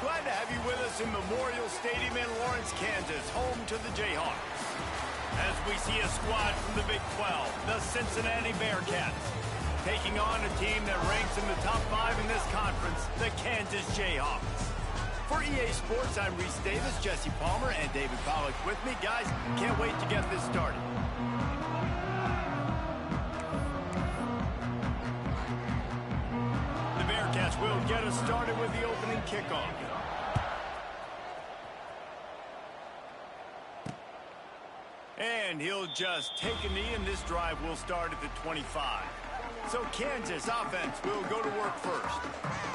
Glad to have you with us in Memorial Stadium in Lawrence, Kansas, home to the Jayhawks. As we see a squad from the Big 12, the Cincinnati Bearcats, taking on a team that ranks in the top 5 in this conference, the Kansas Jayhawks. For EA Sports, I'm Reese Davis, Jesse Palmer, and David Pollock with me. Guys, can't wait to get this started. The Bearcats will get us started with the opening kickoff. And he'll just take a knee, and this drive will start at the 25. So Kansas offense will go to work first.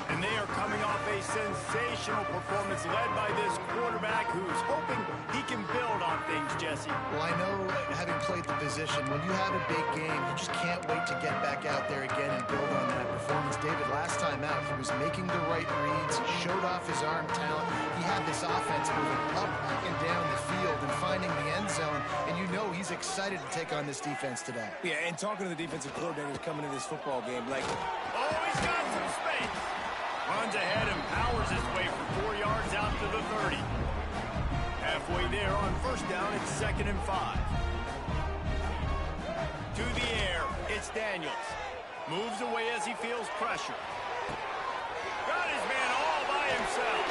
And they are coming off a sensational performance led by this quarterback who's hoping he can build on things, Jesse. Well, I know, having played the position, when you have a big game, you just can't wait to get back out there again and build on that performance. David, last time out, he was making the right reads. He showed off his arm talent. He had this offense moving up and down the field and finding the end zone. And you know he's excited to take on this defense today. Yeah, and talking to the defensive coordinator coming into this football game, like... Oh, he's got some space. Runs ahead and powers his way for 4 yards out to the 30. Halfway there on first down, it's 2nd and 5. To the air, it's Daniels. Moves away as he feels pressure. Got his man all by himself.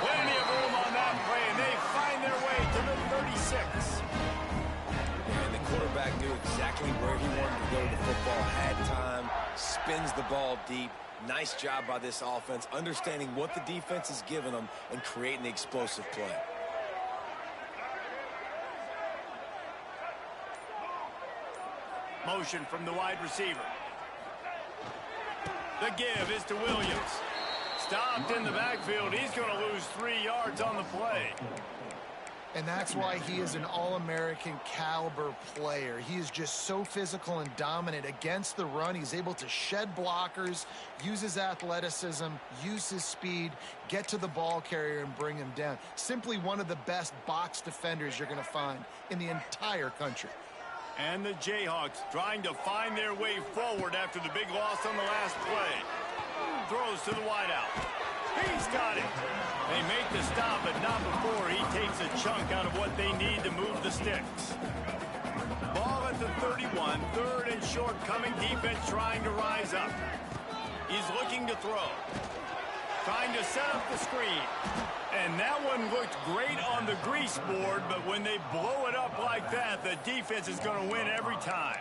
Plenty of room on that play, and they find their way to the 36. And the quarterback knew exactly where he wanted to go to the football, had time, spins the ball deep. Nice job by this offense, understanding what the defense is giving them and creating the explosive play. Motion from the wide receiver. The give is to Williams. Stopped in the backfield. He's going to lose 3 yards on the play. And that's why he is an All-American caliber player. He is just so physical and dominant against the run. He's able to shed blockers, use his athleticism, use his speed, get to the ball carrier and bring him down. Simply one of the best box defenders you're going to find in the entire country. And the Jayhawks trying to find their way forward after the big loss on the last play. Throws to the wideout. He's got it. They make the stop, but not before he takes a chunk out of what they need to move the sticks. Ball at the 31, 3rd and short, coming defense trying to rise up. He's looking to throw. Trying to set up the screen. And that one looked great on the grease board, but when they blow it up like that, the defense is going to win every time.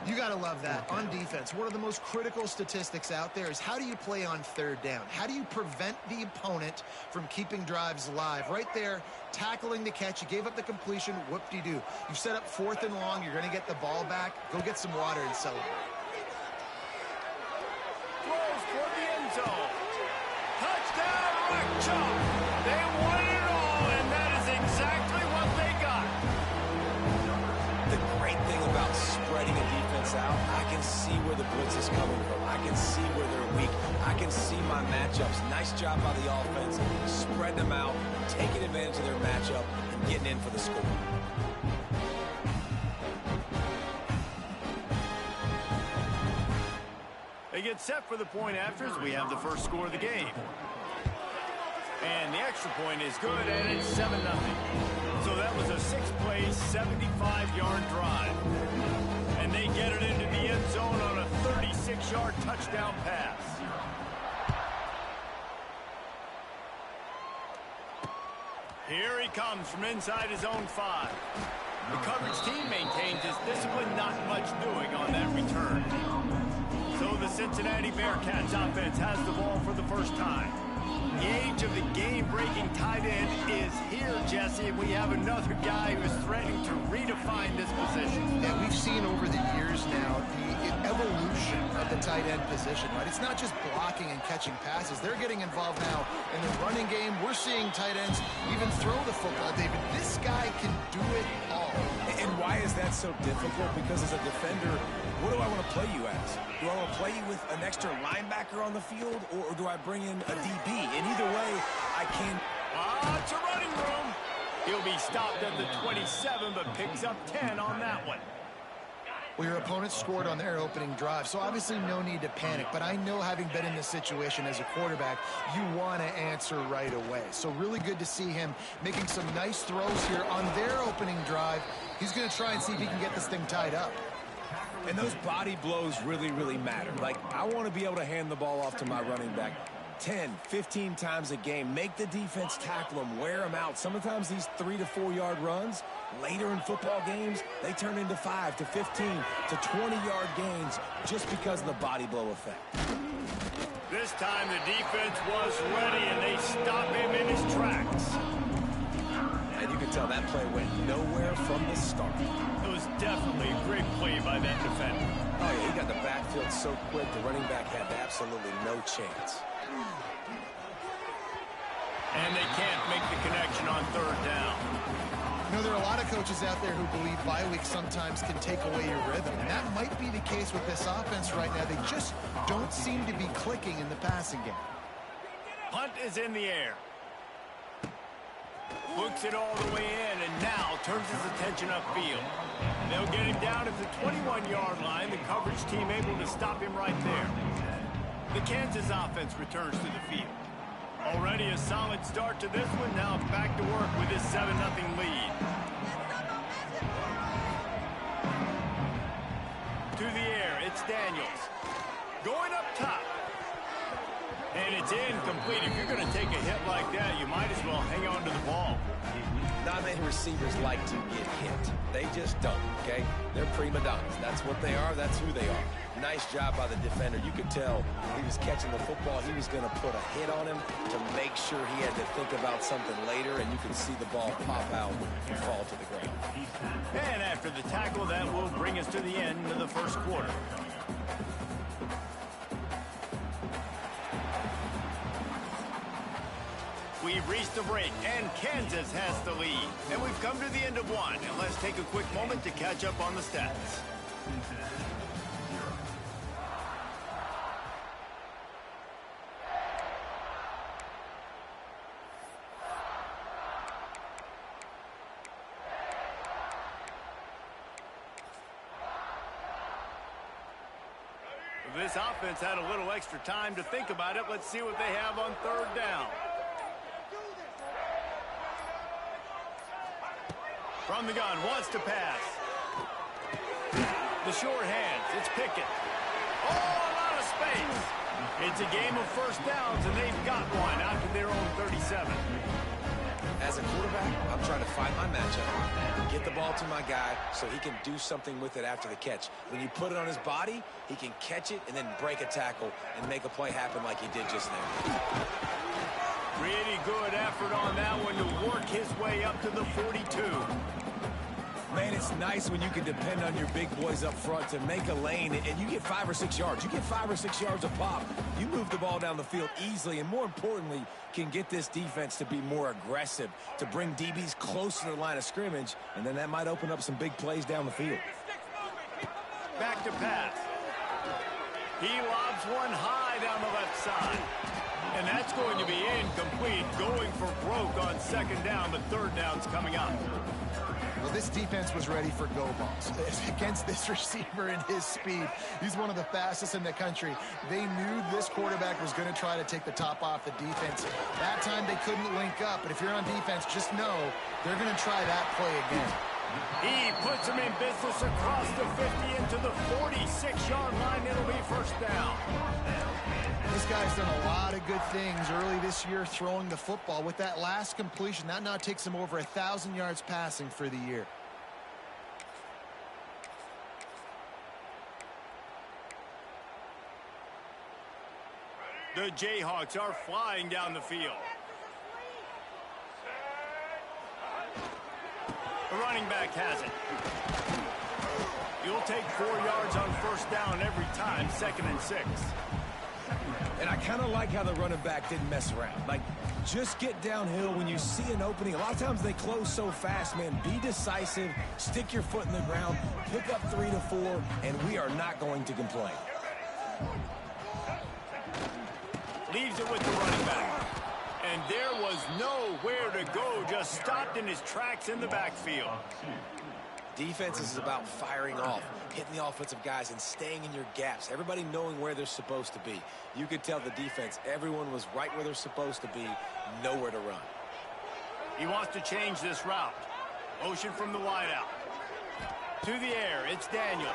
You got to love that. On defense, one of the most critical statistics out there is how do you play on 3rd down? How do you prevent the opponent from keeping drives alive? Right there, tackling the catch. You gave up the completion. Whoop-de-doo. You set up 4th and long. You're going to get the ball back. Go get some water and celebrate. Throws toward the end zone. Touchdown, Rock Chalk. They won it all, and that is exactly what they got. The great thing about spreading a defense out, I can see where the blitz is coming from. I can see where they're weak. I can see my matchups. Nice job by the offense. Spread them out, taking advantage of their matchup, and getting in for the score. They get set for the point after as we have the first score of the game. And the extra point is good, and it's 7-0. So that was a 6-play, 75-yard drive. And they get it into the end zone on a 36-yard touchdown pass. Here he comes from inside his own 5. The coverage team maintains his discipline, not much doing on that return. So the Cincinnati Bearcats offense has the ball for the first time. The age of the game-breaking tight end is here, Jesse, and we have another guy who is threatening to redefine this position. Yeah, we've seen over the years now the evolution of the tight end position, right? It's not just blocking and catching passes. They're getting involved now in the running game. We're seeing tight ends even throw the football, David. This guy can do it all. And why is that so difficult? Because as a defender, what do I want to play you as? Do I want to play you with an extra linebacker on the field, or do I bring in a DB? And either way, I can... It's a running room. He'll be stopped at the 27, but picks up 10 on that one. Well, your opponent scored on their opening drive, so obviously no need to panic. But I know, having been in this situation as a quarterback, you want to answer right away. So really good to see him making some nice throws here on their opening drive. He's going to try and see if he can get this thing tied up. And those body blows really, really matter. Like, I want to be able to hand the ball off to my running back 10, 15 times a game. Make the defense tackle them, wear them out. Sometimes these 3 to 4 yard runs, later in football games, they turn into 5 to 15 to 20-yard gains just because of the body blow effect. This time the defense was ready, and they stop him in his tracks. And you can tell that play went nowhere from the start. It was definitely a great play by that defender. Oh, yeah, he got the backfield so quick, the running back had absolutely no chance. And they can't make the connection on third down. You know, there are a lot of coaches out there who believe bye weeks sometimes can take away your rhythm. And that might be the case with this offense right now. They just don't seem to be clicking in the passing game. Punt is in the air. Looks it all the way in, and now turns his attention upfield. They'll get him down at the 21-yard line. The coverage team able to stop him right there. The Kansas offense returns to the field. Already a solid start to this one. Now back to work with his 7-0 lead. To the air, it's Daniels. Going up top. And it's incomplete. If you're going to take a hit like that, you might as well hang on to the ball. Not many receivers like to get hit. They just don't, okay? They're prima donnas. That's what they are. That's who they are. Nice job by the defender. You could tell he was catching the football. He was going to put a hit on him to make sure he had to think about something later, and you can see the ball pop out and fall to the ground. And after the tackle, that will bring us to the end of the first quarter. We've reached the break, and Kansas has the lead. And we've come to the end of one. And let's take a quick moment to catch up on the stats. This offense had a little extra time to think about it. Let's see what they have on third down. From the gun, wants to pass. The short hands, it's Pickett. Oh, a lot of space. It's a game of first downs, and they've got one out to their own 37. As a quarterback, I'm trying to find my matchup, get the ball to my guy so he can do something with it after the catch. When you put it on his body, he can catch it and then break a tackle and make a play happen like he did just there. Pretty good effort on that one to work his way up to the 42. Man, it's nice when you can depend on your big boys up front to make a lane, and you get 5 or 6 yards. You get 5 or 6 yards a pop. You move the ball down the field easily, and more importantly, can get this defense to be more aggressive, to bring DBs closer to the line of scrimmage, and then that might open up some big plays down the field. Back to pass. He lobs one high down the left side. And that's going to be incomplete, going for broke on second down, but third down's coming up. Well, this defense was ready for go balls. Against this receiver and his speed, he's one of the fastest in the country. They knew this quarterback was going to try to take the top off the defense. That time they couldn't link up, but if you're on defense, just know they're going to try that play again. He puts him in business across the 50 into the 46-yard line. It'll be first down. This guy's done a lot of good things early this year throwing the football. With that last completion, that now takes him over 1,000 yards passing for the year. The Jayhawks are flying down the field. The running back has it. You'll take 4 yards on first down every time, 2nd and 6. And I kind of like how the running back didn't mess around. Like, just get downhill when you see an opening. A lot of times they close so fast, man. Be decisive, stick your foot in the ground, pick up 3 to 4, and we are not going to complain. Leaves it with the running back. And there was nowhere to go, just stopped in his tracks in the backfield. Defense is about firing off, hitting the offensive guys, and staying in your gaps. Everybody knowing where they're supposed to be. You could tell the defense, everyone was right where they're supposed to be, nowhere to run. He wants to change this route. Motion from the wideout. To the air, it's Daniels.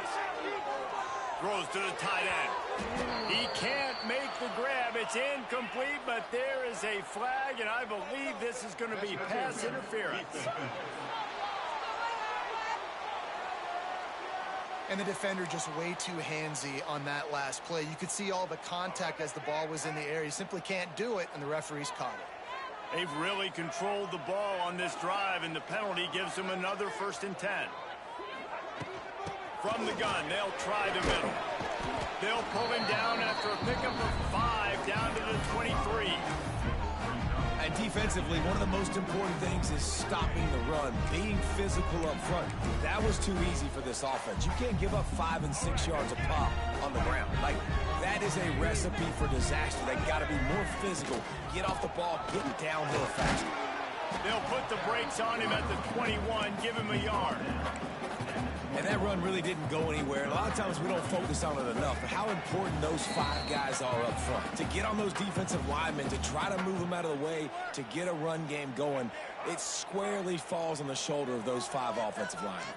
Throws to the tight end. He can't make the grab. It's incomplete, but there is a flag, and I believe this is going to be pass interference. And the defender just way too handsy on that last play. You could see all the contact as the ball was in the air. He simply can't do it, and the referees caught it. They've really controlled the ball on this drive, and the penalty gives them another 1st and 10. From the gun, they'll try the middle. They'll pull him down after a pickup of 5 down to the 23. And defensively, one of the most important things is stopping the run, being physical up front. That was too easy for this offense. You can't give up 5 and 6 yards a pop on the ground. Like, that is a recipe for disaster. They've got to be more physical, get off the ball, get downhill faster. They'll put the brakes on him at the 21, give him a yard. And that run really didn't go anywhere. A lot of times we don't focus on it enough, but how important those 5 guys are up front. To get on those defensive linemen, to try to move them out of the way, to get a run game going, it squarely falls on the shoulder of those 5 offensive linemen.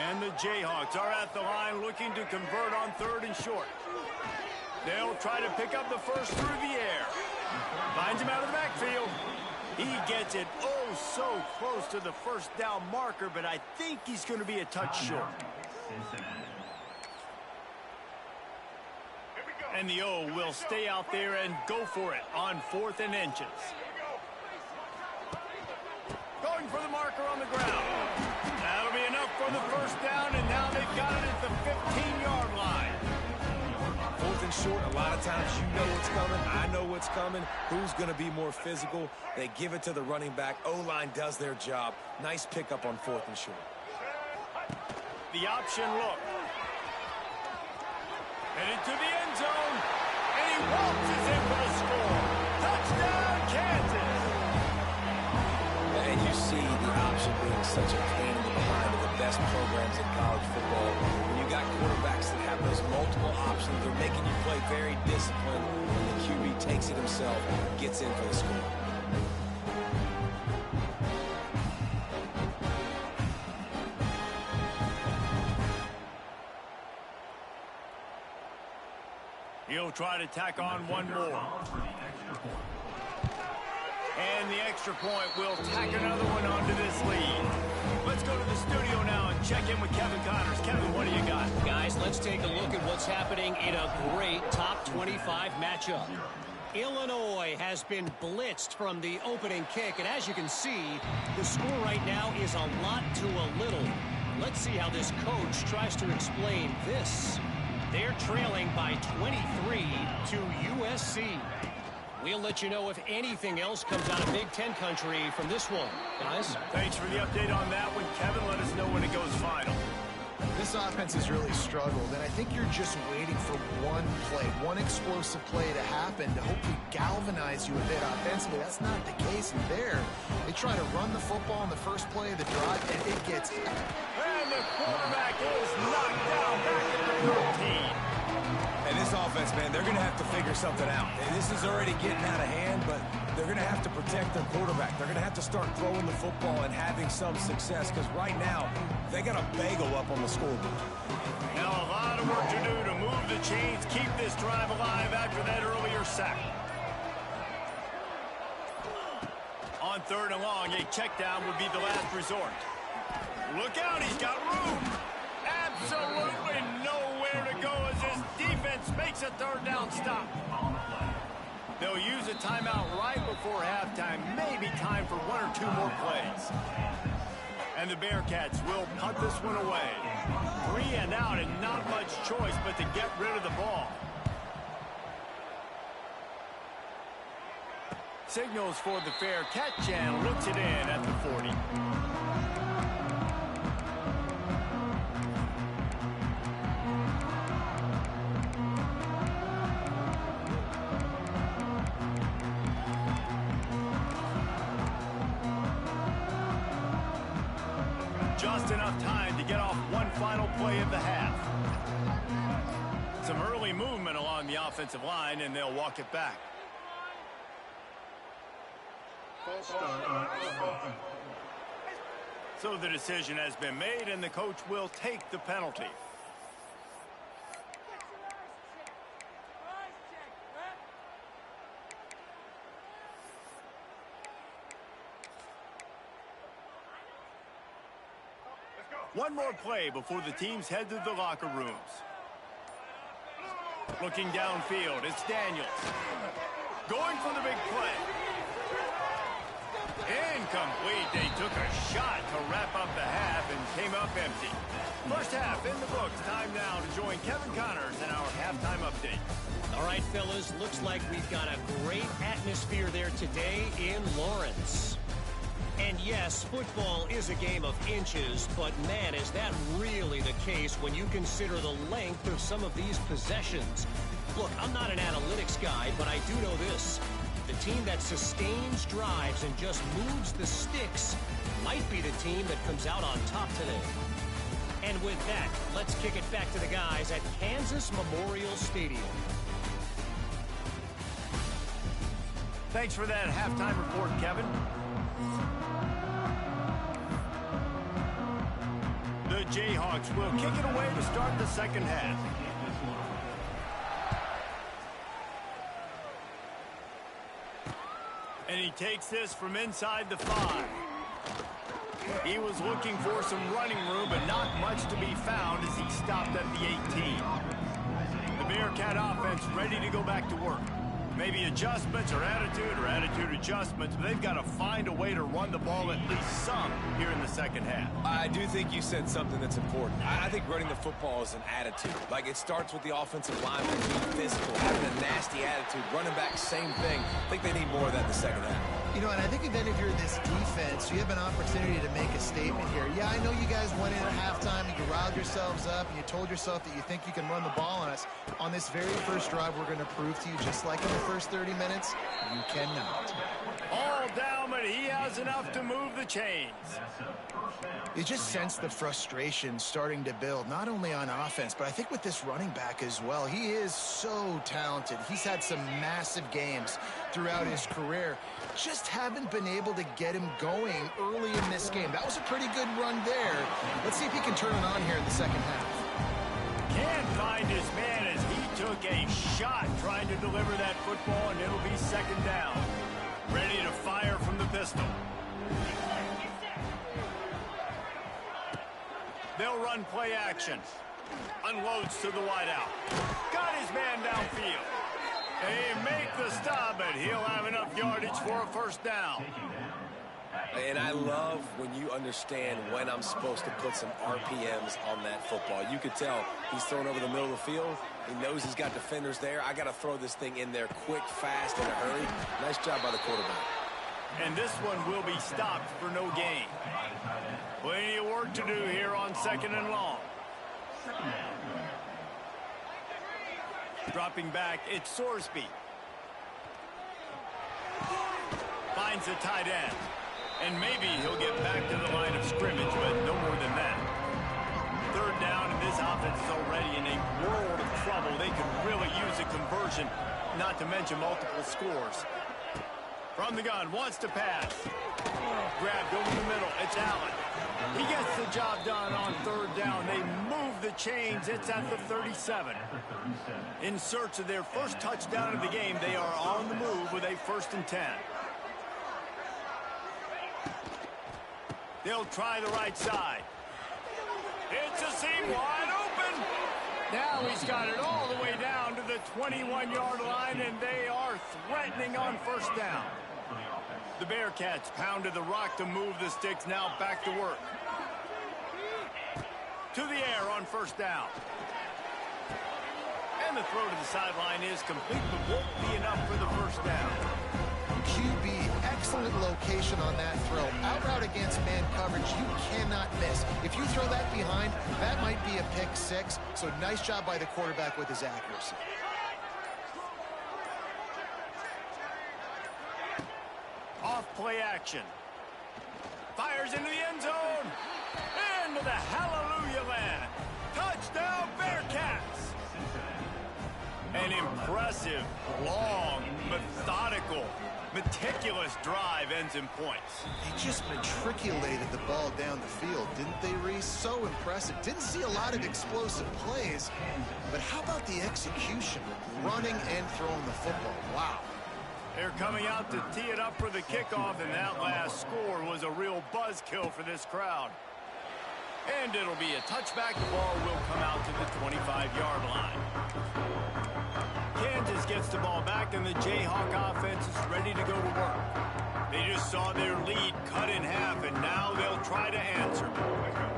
And the Jayhawks are at the line looking to convert on 3rd and short. They'll try to pick up the first through the air. Finds him out of the backfield. He gets it oh so close to the 1st down marker, but I think he's going to be a touch short. And the O will stay out there and go for it on 4th and inches. Going for the marker on the ground. That'll be enough for the 1st down, and now they've got it at the 15-yard line. 4th and short, a lot of times you know what's coming, I know what's coming. Who's going to be more physical? They give it to the running back. O-line does their job. Nice pickup on 4th and short. The option look. Headed to the end zone, and he waltzes in for the score. Touchdown, Kansas! And you see the option being such a pain in the behind of the best programs in college football. When you got quarterbacks that have those multiple options, they're making you play very disciplined, and the QB takes it himself, gets in for the score. He'll try to tack on one more. And the extra point will tack another one onto this lead. Let's go to the studio now and check in with Kevin Connors. Kevin, what do you got? Guys, let's take a look at what's happening in a great top 25 matchup. Illinois has been blitzed from the opening kick, and as you can see, the score right now is a lot to a little. Let's see how this coach tries to explain this. They're trailing by 23 to USC. We'll let you know if anything else comes out of Big Ten country from this one. Guys? Thanks for the update on that one, Kevin. Let us know when it goes final. This offense has really struggled, and I think you're just waiting for one play, one explosive play to happen to hopefully galvanize you a bit offensively. That's not the case. And there, they try to run the football in the first play of the drive, and it gets... And the quarterback is knocked down back at the 13. And this offense, man, they're going to have to figure something out. And this is already getting out of hand, but they're going to have to protect their quarterback. They're going to have to start throwing the football and having some success, because right now, they got a bagel up on the scoreboard. Now a lot of work to do to move the chains, keep this drive alive after that earlier sack. On 3rd and long, a check down would be the last resort. Look out, he's got room. Absolutely nowhere to go as his defense makes a 3rd down stop. They'll use a timeout right before halftime. Maybe time for 1 or 2 more plays. And the Bearcats will punt this one away. 3 and out, and not much choice but to get rid of the ball. Signals for the fair catch and looks it in at the 40. Just enough enough time to get off one final play of the half. Some early movement along the offensive line, and they'll walk it back. So the decision has been made, and the coach will take the penalty. One more play before the teams head to the locker rooms. Looking downfield, it's Daniels. Going for the big play. Incomplete. They took a shot to wrap up the half and came up empty. First half in the books. Time now to join Kevin Connors in our halftime update. All right, fellas, looks like we've got a great atmosphere there today in Lawrence. And yes, football is a game of inches, but man, is that really the case when you consider the length of some of these possessions. Look, I'm not an analytics guy, but I do know this. The team that sustains drives and just moves the sticks might be the team that comes out on top today. And with that, let's kick it back to the guys at Kansas Memorial Stadium. Thanks for that halftime report, Kevin. The Jayhawks will kick it away to start the second half. And he takes this from inside the 5. He was looking for some running room, but not much to be found as he stopped at the 18. The Bearcat offense ready to go back to work. Maybe adjustments or attitude adjustments, but they've got to find a way to run the ball at least some here in the second half. I do think you said something that's important. I think running the football is an attitude. Like, it starts with the offensive lineman being physical, having a nasty attitude. Running back, same thing. I think they need more of that in the second half. You know, and I think then if you're this defense, you have an opportunity to make a statement here. Yeah, I know you guys went in at halftime and you riled yourselves up and you told yourself that you think you can run the ball on us. On this very first drive, we're going to prove to you, just like in the first 30 minutes, you cannot. All down, but he has enough to move the chains. You just sense the frustration starting to build, not only on offense, but I think with this running back as well. He is so talented. He's had some massive games throughout his career. Just haven't been able to get him going early in this game. That was a pretty good run there. Let's see if he can turn it on here in the second half. Can't find his man as he took a shot trying to deliver that football, and it'll be second down. Ready to fire from the pistol. They'll run play action. Unloads to the wideout. Got his man downfield. They make the stop, but he'll have enough yardage for a first down. And I love when you understand when I'm supposed to put some RPMs on that football. You could tell he's throwing over the middle of the field. He knows he's got defenders there. I got to throw this thing in there quick, fast, in a hurry. Nice job by the quarterback. And this one will be stopped for no gain. Plenty of work to do here on second and long. Dropping back, it's Sorsby. Finds the tight end. And maybe he'll get back to the line of scrimmage, but no more than that. Third down, and this offense is already in a world of trouble. They could really use a conversion, not to mention multiple scores. From the gun, wants to pass. Grabbed over the middle, it's Allen. He gets the job done on third down. They move the chains. It's at the 37. In search of their first touchdown of the game, they are on the move with a 1st and 10. They'll try the right side. It's a seam wide open. Now he's got it all the way down to the 21-yard line, and they are threatening on first down. The Bearcats pounded the rock to move the sticks. Now back to work. To the air on first down. And the throw to the sideline is complete, but won't be enough for the first down. QB, excellent location on that throw. Out route against man coverage, you cannot miss. If you throw that behind, that might be a pick six. So nice job by the quarterback with his accuracy. Off play action. Fires into the end zone. into the Hallelujah land. Touchdown, Bearcats! An impressive, long, methodical, meticulous drive ends in points. They just matriculated the ball down the field, didn't they, Reese? So impressive. Didn't see a lot of explosive plays, but how about the execution? Running and throwing the football. Wow. They're coming out to tee it up for the kickoff, and that last score was a real buzzkill for this crowd. And it'll be a touchback. The ball will come out to the 25-yard line. Kansas gets the ball back, and the Jayhawk offense is ready to go to work. They just saw their lead cut in half, and now they'll try to answer.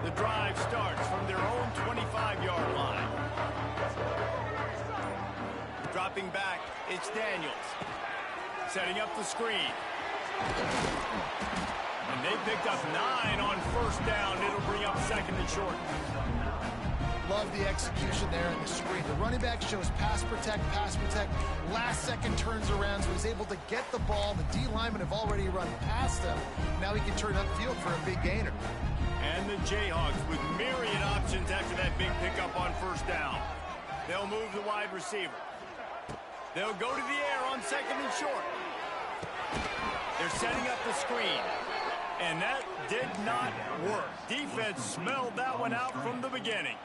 The drive starts from their own 25-yard line. Dropping back, it's Daniels. Setting up the screen. And they picked up 9 on first down. It'll bring up second and short. Love the execution there in the screen. The running back shows pass protect. Last second turns around, so he's able to get the ball. The D linemen have already run past him. Now he can turn upfield for a big gainer. And the Jayhawks with myriad options after that big pickup on first down. They'll move the wide receiver. They'll go to the air on second and short. They're setting up the screen. And that did not work. Defense smelled that one out from the beginning.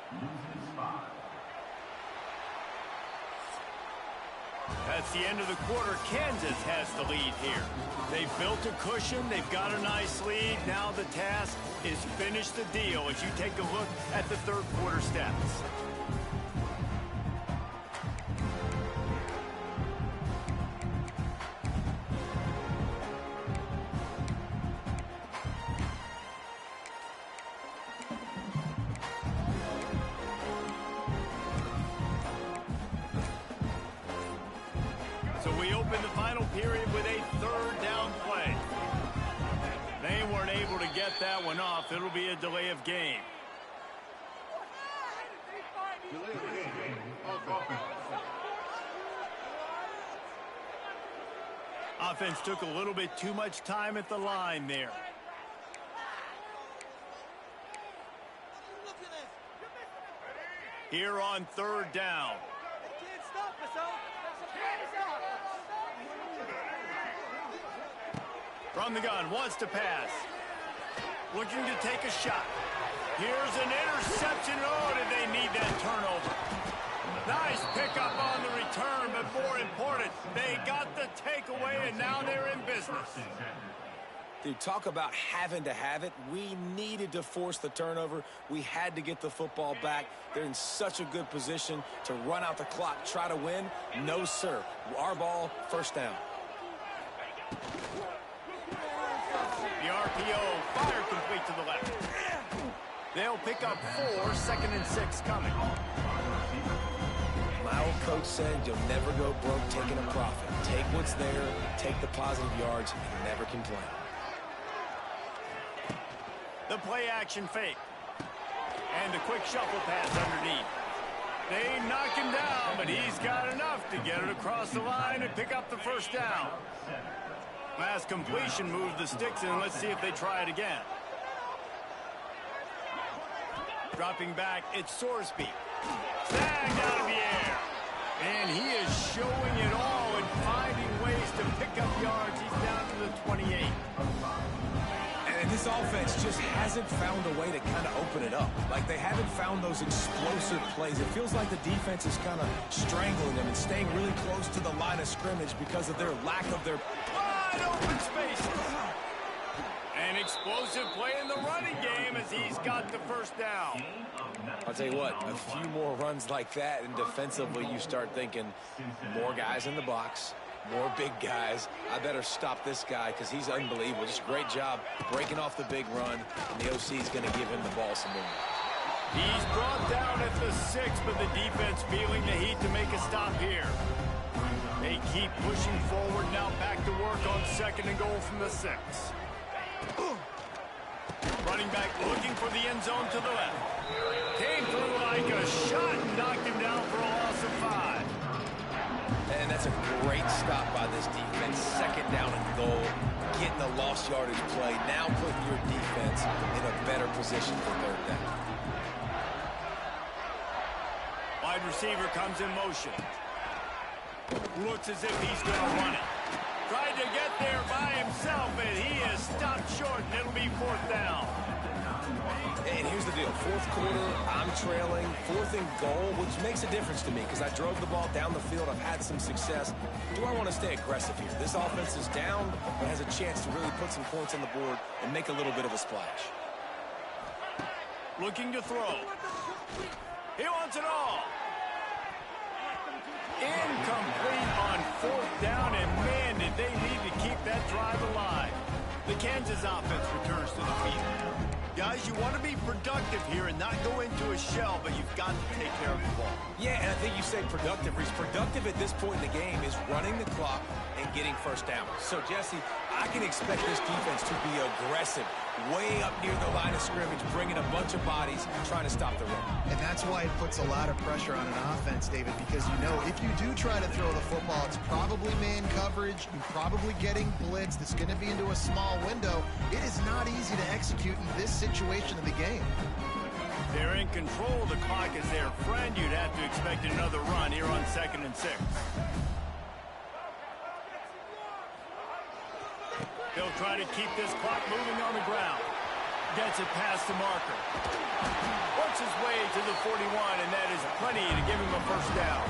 That's the end of the quarter. Kansas has the lead here. They've built a cushion. They've got a nice lead. Now the task is finish the deal as you take a look at the third quarter stats. So we open the final period with a third down play. They weren't able to get that one off. It'll be a delay of game. Offense took a little bit too much time at the line there. Here on third down. From the gun, wants to pass. Looking to take a shot. Here's an interception. Oh, did they need that turnover? Nice pickup on the return, but more important, they got the takeaway, and now they're in business. Dude, talk about having to have it. We needed to force the turnover. We had to get the football back. They're in such a good position to run out the clock, try to win. No, sir. Our ball, first down. The RPO, fire complete to the left. They'll pick up 4, second and 6 coming. My old coach said you'll never go broke taking a profit. Take what's there, take the positive yards, and never complain. The play action fake. And the quick shuffle pass underneath. They knock him down, but he's got enough to get it across the line and pick up the first down. Last completion moved the sticks in. Let's see if they try it again. Dropping back, it's Sorsby. Snagged out of the air. And he is showing it all and finding ways to pick up yards. He's down to the 28. And this offense just hasn't found a way to kind of open it up. Like, they haven't found those explosive plays. It feels like the defense is kind of strangling them and staying really close to the line of scrimmage because of their lack of their wide open spaces. An explosive play in the running game as he's got the first down. I'll tell you what, a few more runs like that, and defensively you start thinking more guys in the box, more big guys. I better stop this guy because he's unbelievable. Just a great job breaking off the big run, and the OC is going to give him the ball some more. He's brought down at the 6, but the defense feeling the heat to make a stop here. They keep pushing forward, now back to work on second and goal from the 6. Running back looking for the end zone to the left. Came through like a shot and knocked him down for a loss of 5. And That's a great stop by this defense. Second down and goal. Getting a lost yardage play. Now putting your defense in a better position for third down. Wide receiver comes in motion. Looks as if he's going to run it. Tried to get there by himself, and he is stopped short, and it'll be fourth down. And here's the deal. Fourth quarter, I'm trailing. Fourth and goal, which makes a difference to me because I drove the ball down the field. I've had some success. Do I want to stay aggressive here? This offense is down, but has a chance to really put some points on the board and make a little bit of a splash. Looking to throw. He wants it all. Incomplete on fourth down, and man, did they need to keep that drive alive. The Kansas offense returns to the field. Guys, you want to be productive here and not go into a shell, but you've got to take care of the ball. Yeah, and I think you say productive. Reese, productive at this point in the game is running the clock and getting first down. So, Jesse, I can expect this defense to be aggressive, way up near the line of scrimmage, bringing a bunch of bodies, trying to stop the run. And that's why it puts a lot of pressure on an offense, David, because you know if you do try to throw the football, it's probably man coverage, you're probably getting blitzed, it's going to be into a small window. It is not easy to execute in this situation of the game. They're in control. The clock is their friend. You'd have to expect another run here on 2nd and 6. They'll try to keep this clock moving on the ground. Gets it past the marker. Works his way to the 41, and that is plenty to give him a first down.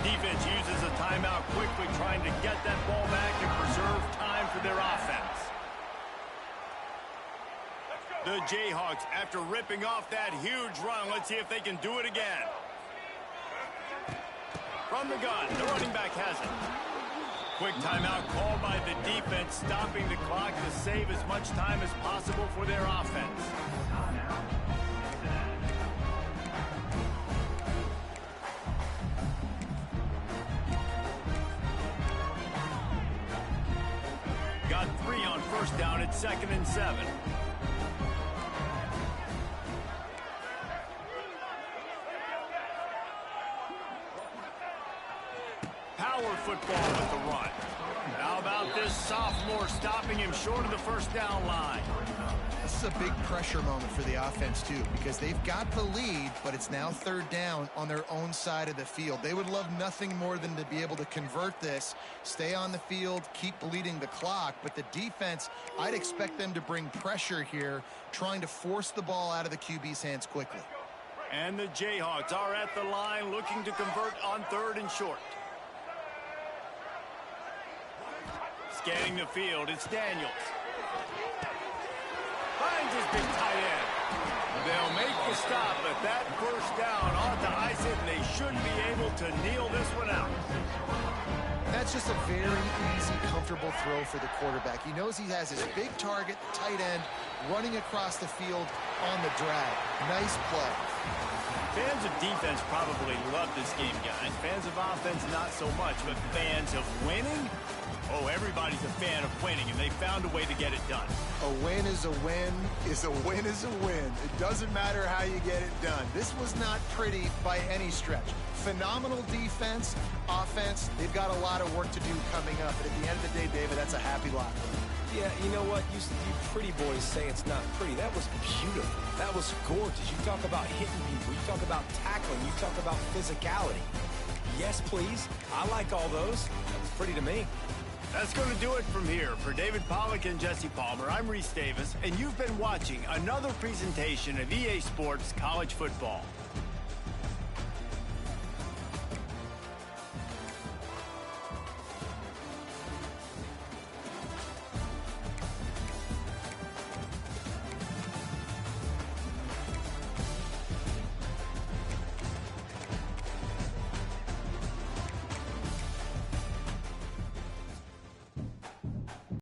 Defense uses a timeout quickly, trying to get that ball back and preserve time for their offense. The Jayhawks, after ripping off that huge run, let's see if they can do it again. From the gun, the running back has it. Quick timeout called by the defense, stopping the clock to save as much time as possible for their offense. Got 3 on first down at 2nd and 7. Power football with the run. How about this sophomore stopping him short of the first down line? This is a big pressure moment for the offense, too, because they've got the lead, but it's now third down on their own side of the field. They would love nothing more than to be able to convert this, stay on the field, keep bleeding the clock, but the defense, I'd expect them to bring pressure here, trying to force the ball out of the QB's hands quickly. And the Jayhawks are at the line looking to convert on 3rd and short. Scanning the field, it's Daniels. Finds his big tight end. They'll make the stop, but that first down ought to ice it, and they should be able to kneel this one out. That's just a very easy, comfortable throw for the quarterback. He knows he has his big target, tight end, running across the field on the drag. Nice play. Fans of defense probably love this game, guys. Fans of offense, not so much, but fans of winning? Oh, everybody's a fan of winning, and they found a way to get it done. A win is a win is a win is a win. It doesn't matter how you get it done. This was not pretty by any stretch. Phenomenal defense, offense. They've got a lot of work to do coming up. But at the end of the day, David, that's a happy lot. Yeah, you know what? You pretty boys say it's not pretty. That was beautiful. That was gorgeous. You talk about hitting people. You talk about tackling. You talk about physicality. Yes, please. I like all those. That was pretty to me. That's going to do it from here. For David Pollack and Jesse Palmer, I'm Reese Davis, and you've been watching another presentation of EA Sports College Football.